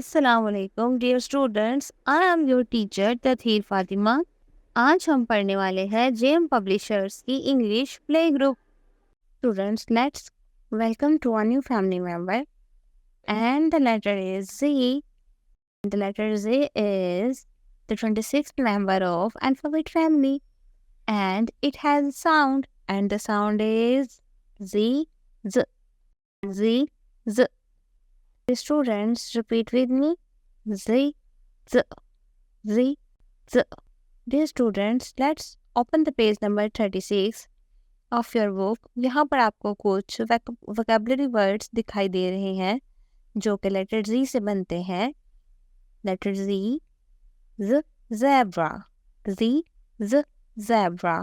अस्सलामुअलैकुम dear students, I am your teacher Tatheer Fatima. आज हम पढ़ने वाले हैं जेएम पब्लिशर्स की English play group. Students, let's welcome to a new family member and the letter is Z. The letter Z is the 26th member of alphabet family and it has a sound, and the sound is Z, Z, Z, Z. Students, repeat with me. Z, Z, Z, Z. Dear students, let's open the page number 36 of your book. यहाँ पर आपको कुछ vocabulary words दिखाई दे रहे हैं जो कि letter Z से बनते हैं. Letter Z, Z, zebra, Z, Z, zebra,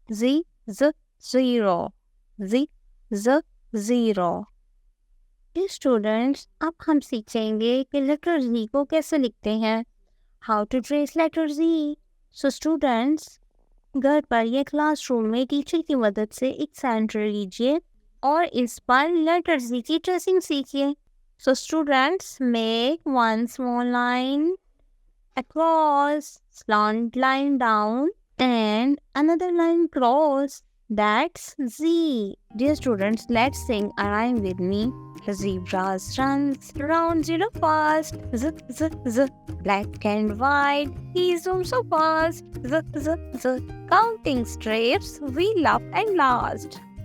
Z, Z, zero, Z, Z, zero. Students, अब हम सीखेंगे कि लेटर Z को कैसे लिखते हैं. How to trace letter Z. So students, घर पर या क्लासरूम में टीचर की मदद से एक सेंटर लीजिए और इस पर लेटर Z की ट्रेसिंग सीखिए. So students, make one small line across, slant line down, and another line cross. That's Z. Dear students, let's sing a rhyme with me. The zebras runs round zero fast. Z, z, z. Black and white, he zooms so fast. Z, z, z. Counting strips, we laugh and last.